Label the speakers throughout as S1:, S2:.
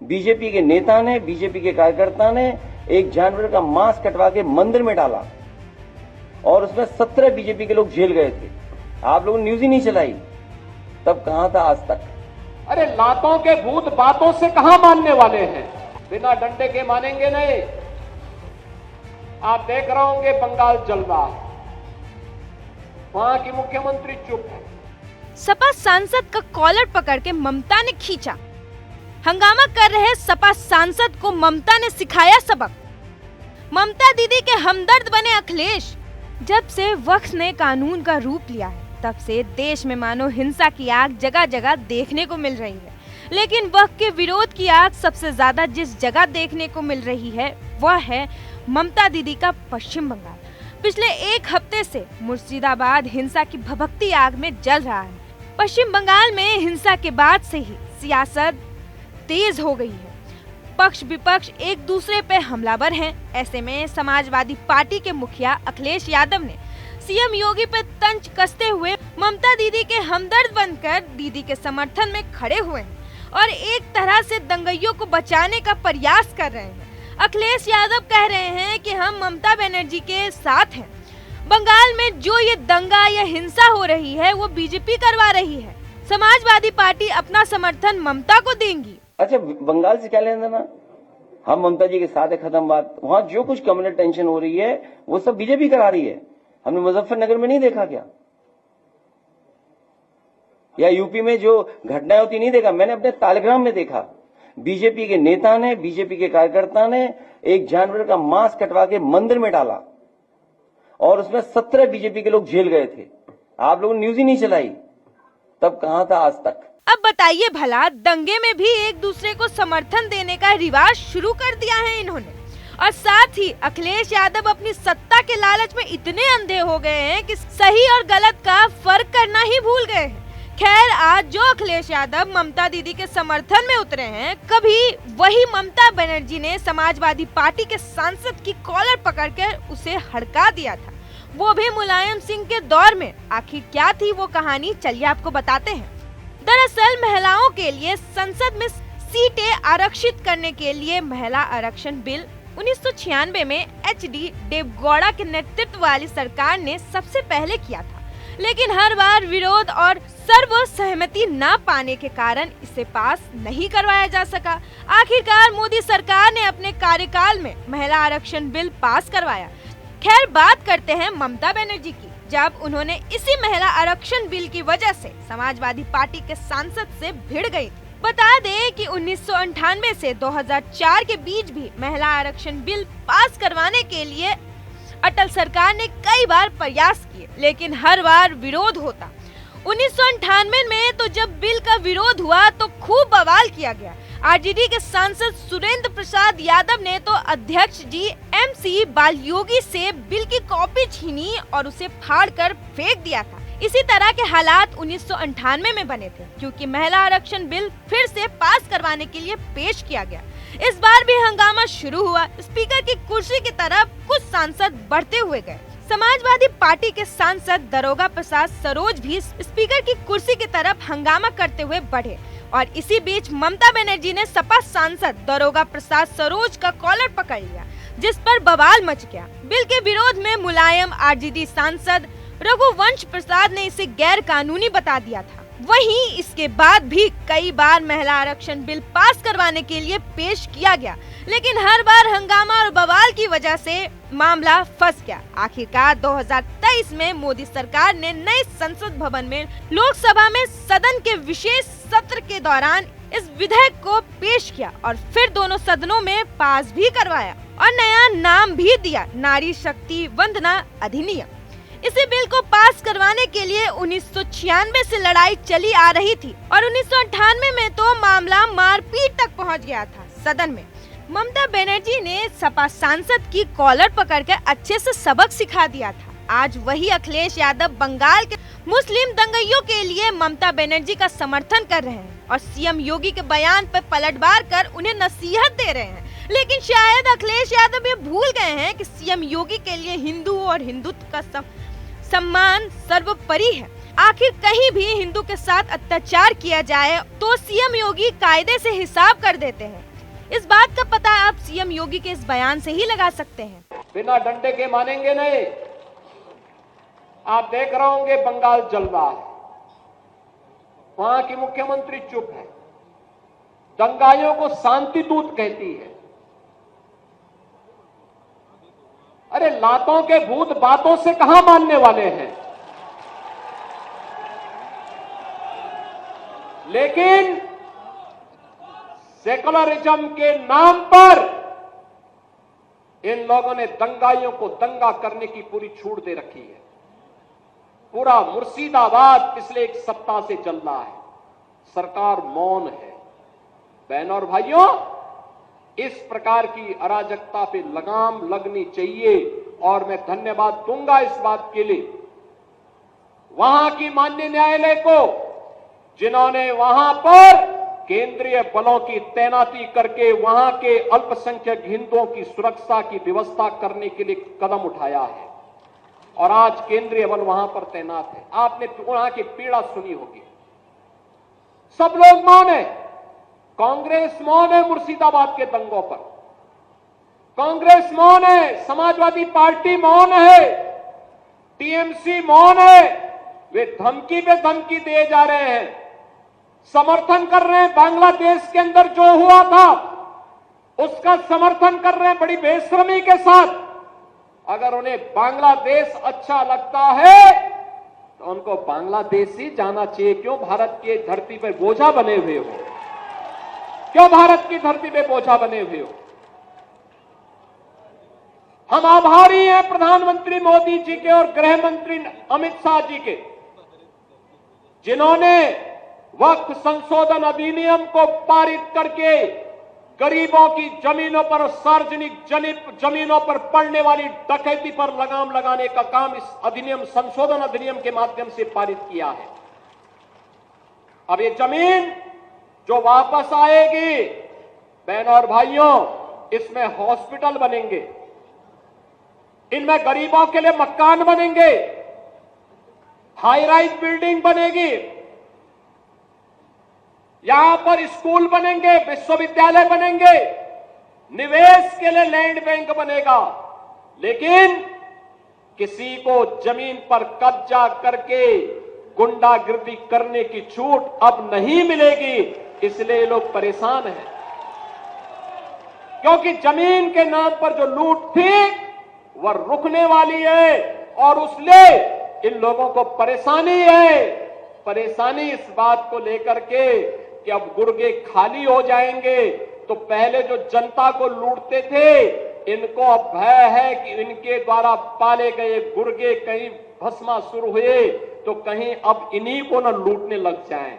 S1: BJP के नेता ने, बीजेपी के कार्यकर्ता ने एक जानवर का मांस कटवा के मंदिर में डाला और उसमें 17 बीजेपी के लोग जेल गए थे। आप लोगों ने न्यूज ही नहीं चलाई, तब कहां था आज तक?
S2: अरे लातों के भूत बातों से कहां मानने वाले हैं, बिना डंडे के मानेंगे नहीं। आप देख रहे होंगे बंगाल जल रहा, वहां की मुख्यमंत्री चुप है।
S3: सपा सांसद का कॉलर पकड़ के ममता ने खींचा। हंगामा कर रहे सपा सांसद को ममता ने सिखाया सबक। ममता दीदी के हमदर्द बने अखिलेश। जब से वक्फ ने कानून का रूप लिया है, तब से देश में मानो हिंसा की आग जगह जगह देखने को मिल रही है। लेकिन वक्फ के विरोध की आग सबसे ज्यादा जिस जगह देखने को मिल रही है, वह है ममता दीदी का पश्चिम बंगाल। पिछले एक हफ्ते से मुर्शिदाबाद हिंसा की भभकती आग में जल रहा है। पश्चिम बंगाल में हिंसा के बाद से ही सियासत तेज हो गई है। पक्ष विपक्ष एक दूसरे पे हमलावर हैं। ऐसे में समाजवादी पार्टी के मुखिया अखिलेश यादव ने सीएम योगी पे तंज कसते हुए ममता दीदी के हमदर्द बनकर दीदी के समर्थन में खड़े हुए हैं और एक तरह से दंगइयों को बचाने का प्रयास कर रहे हैं। अखिलेश यादव कह रहे हैं कि हम ममता बनर्जी के साथ हैं। बंगाल में जो ये दंगा या हिंसा हो रही है, वो बीजेपी करवा रही है। समाजवादी पार्टी अपना समर्थन ममता को देंगी।
S1: अच्छा, बंगाल से क्या लेना देना? हम ममता जी के साथ है, खत्म बात। वहां जो कुछ कम्युनल टेंशन हो रही है, वो सब बीजेपी करा रही है। हमने मुजफ्फरनगर में नहीं देखा क्या? या यूपी में जो घटनाएं होती नहीं देखा? मैंने अपने तालग्राम में देखा। बीजेपी के नेता ने, बीजेपी के कार्यकर्ता ने एक जानवर का मांस कटवा के मंदिर में डाला और उसमें 17 बीजेपी के लोग जेल गए थे। आप लोगों ने न्यूज ही नहीं चलाई, तब कहां था आज तक?
S3: अब बताइए भला, दंगे में भी एक दूसरे को समर्थन देने का रिवाज शुरू कर दिया है इन्होंने। और साथ ही अखिलेश यादव अपनी सत्ता के लालच में इतने अंधे हो गए हैं कि सही और गलत का फर्क करना ही भूल गए हैं। खैर, आज जो अखिलेश यादव ममता दीदी के समर्थन में उतरे हैं, कभी वही ममता बनर्जी ने समाजवादी पार्टी के सांसद की कॉलर पकड़कर उसे हड़का दिया था, वो भी मुलायम सिंह के दौर में। आखिर क्या थी वो कहानी, चलिए आपको बताते हैं। दरअसल महिलाओं के लिए संसद में सीटें आरक्षित करने के लिए महिला आरक्षण बिल 1996 में एच.डी. देवगौड़ा के नेतृत्व वाली सरकार ने सबसे पहले किया था। लेकिन हर बार विरोध और सर्वसहमति न पाने के कारण इसे पास नहीं करवाया जा सका। आखिरकार मोदी सरकार ने अपने कार्यकाल में महिला आरक्षण बिल पास करवाया। खैर, बात करते हैं ममता बनर्जी की। जब उन्होंने इसी महिला आरक्षण बिल की वजह से समाजवादी पार्टी के सांसद से भिड़ गई थी। बता दें कि 1998 से 2004 के बीच भी महिला आरक्षण बिल पास करवाने के लिए अटल सरकार ने कई बार प्रयास किए, लेकिन हर बार विरोध होता। 1998 में तो जब बिल का विरोध हुआ तो खूब बवाल किया गया। आरजेडी के सांसद सुरेंद्र प्रसाद यादव ने तो अध्यक्ष जी एमसी बालयोगी से बिल की कॉपी छीनी और उसे फाड़कर फेंक दिया था। इसी तरह के हालात 1998 में बने थे, क्योंकि महिला आरक्षण बिल फिर से पास करवाने के लिए पेश किया गया। इस बार भी हंगामा शुरू हुआ। स्पीकर की कुर्सी की तरफ कुछ सांसद बढ़ते हुए गए। समाजवादी पार्टी के सांसद दरोगा प्रसाद सरोज भी स्पीकर की कुर्सी की तरफ हंगामा करते हुए बढ़े और इसी बीच ममता बनर्जी ने सपा सांसद दरोगा प्रसाद सरोज का कॉलर पकड़ लिया, जिस पर बवाल मच गया। बिल के विरोध में मुलायम आरजेडी सांसद रघुवंश प्रसाद ने इसे गैर कानूनी बता दिया था। वहीं इसके बाद भी कई बार महिला आरक्षण बिल पास करवाने के लिए पेश किया गया, लेकिन हर बार हंगामा और बवाल की वजह से मामला फंस गया। आखिरकार 2023 में मोदी सरकार ने नए संसद भवन में लोकसभा में सदन के विशेष सत्र के दौरान इस विधेयक को पेश किया और फिर दोनों सदनों में पास भी करवाया और नया नाम भी दिया, नारी शक्ति वंदना अधिनियम। इसी बिल को पास करवाने के लिए 1996 से लड़ाई चली आ रही थी और 1998 में तो मामला मारपीट तक पहुंच गया था सदन में। ममता बनर्जी ने सपा सांसद की कॉलर पकड़कर अच्छे से सबक सिखा दिया था। आज वही अखिलेश यादव बंगाल के मुस्लिम दंगइयों के लिए ममता बनर्जी का समर्थन कर रहे हैं और सीएम योगी के बयान पर पलटवार कर उन्हें नसीहत दे रहे हैं। लेकिन शायद अखिलेश यादव ये भूल गए हैं कि सीएम योगी के लिए हिंदू और हिंदुत्व का सम्मान सर्वोपरि है। आखिर कहीं भी हिंदू के साथ अत्याचार किया जाए तो सीएम योगी कायदे से हिसाब कर देते हैं। इस बात का पता आप सीएम योगी के इस बयान से ही लगा सकते हैं।
S2: बिना डंडे के मानेंगे नहीं। आप देख रहे होंगे बंगाल जल रहा है, वहां की मुख्यमंत्री चुप है, दंगाइयों को शांति दूत कहती है। अरे लातों के भूत बातों से कहां मानने वाले हैं। लेकिन सेकुलरिज्म के नाम पर इन लोगों ने दंगाइयों को दंगा करने की पूरी छूट दे रखी है। पूरा मुर्शिदाबाद पिछले एक सप्ताह से चल रहा है, सरकार मौन है। बहनों और भाइयों, इस प्रकार की अराजकता पे लगाम लगनी चाहिए और मैं धन्यवाद दूंगा इस बात के लिए वहां की माननीय न्यायालय को, जिन्होंने वहां पर केंद्रीय बलों की तैनाती करके वहां के अल्पसंख्यक हिंदुओं की सुरक्षा की व्यवस्था करने के लिए कदम उठाया है और आज केंद्रीय बल वहां पर तैनात है। आपने वहां की पीड़ा सुनी होगी। सब लोग मौन है, कांग्रेस मौन है मुर्शिदाबाद के दंगों पर, कांग्रेस मौन है, समाजवादी पार्टी मौन है, टीएमसी मौन है। वे धमकी पे धमकी दिए जा रहे हैं, समर्थन कर रहे हैं। बांग्लादेश के अंदर जो हुआ था उसका समर्थन कर रहे हैं बड़ी बेशर्मी के साथ। अगर उन्हें बांग्लादेश अच्छा लगता है तो उनको बांग्लादेश ही जाना चाहिए। क्यों भारत की धरती पर बोझा बने हुए हो? क्यों भारत की धरती पे बोझा बने हुए हो? हम आभारी हैं प्रधानमंत्री मोदी जी के और गृह मंत्री अमित शाह जी के, जिन्होंने वक्फ संशोधन अधिनियम को पारित करके गरीबों की जमीनों पर और सार्वजनिक जमीनों पर पड़ने वाली डकैती पर लगाम लगाने का काम इस अधिनियम संशोधन अधिनियम के माध्यम से पारित किया है। अब ये जमीन जो वापस आएगी, बहनों और भाइयों, इसमें हॉस्पिटल बनेंगे, इनमें गरीबों के लिए मकान बनेंगे, हाई राइज बिल्डिंग बनेगी, यहां पर स्कूल बनेंगे, विश्वविद्यालय बनेंगे, निवेश के लिए लैंड बैंक बनेगा। लेकिन किसी को जमीन पर कब्जा करके गुंडागिर्दी करने की छूट अब नहीं मिलेगी। इसलिए ये लोग परेशान हैं, क्योंकि जमीन के नाम पर जो लूट थी वह रुकने वाली है और उसलिए इन लोगों को परेशानी है। परेशानी इस बात को लेकर के कि अब गुर्गे खाली हो जाएंगे। तो पहले जो जनता को लूटते थे, इनको अब भय है कि इनके द्वारा पाले गए गुर्गे कहीं भस्मासुर हुए तो कहीं अब इन्हीं को न लूटने लग जाएं।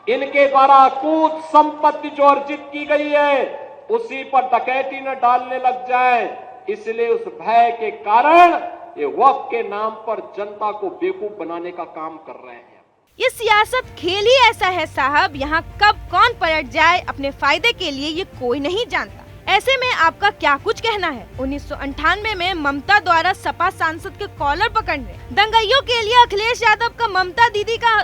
S2: इनके द्वारा अकूत संपत्ति जो अर्जित की गई है उसी पर डकैती न डालने लग जाए। इसलिए उस भय के कारण ये वक्फ के नाम पर जनता को बेवकूफ बनाने का काम कर रहे हैं।
S3: ये सियासत खेल ही ऐसा है साहब, यहाँ कब कौन पलट जाए अपने फायदे के लिए ये कोई नहीं जानता। ऐसे में आपका क्या कुछ कहना है? 1998 में ममता द्वारा सपा सांसद के कॉलर पकड़ने, दंगाइयों के लिए अखिलेश यादव का ममता दीदी का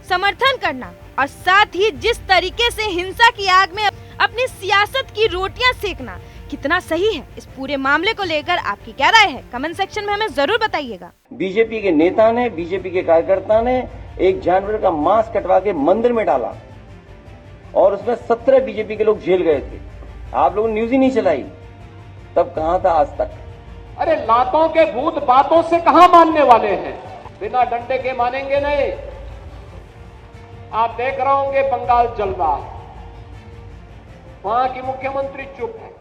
S3: समर्थन करना और साथ ही जिस तरीके से हिंसा की आग में अपनी सियासत की रोटियां सेकना कितना सही है? इस पूरे मामले को लेकर आपकी क्या राय है? कमेंट सेक्शन में हमें जरूर बताइएगा।
S1: बीजेपी के नेता ने, बीजेपी के कार्यकर्ता ने एक जानवर का मांस कटवा के मंदिर में डाला और उसमें 17 बीजेपी के लोग जेल गए थे। आप लोगों ने न्यूज ही नहीं चलाई, तब कहां था आज तक?
S2: अरे लातों के भूत बातों से कहां मानने वाले हैं? बिना डंडे के मानेंगे नहीं। आप देख रहे होंगे बंगाल जल रहा है, वहां की मुख्यमंत्री चुप है,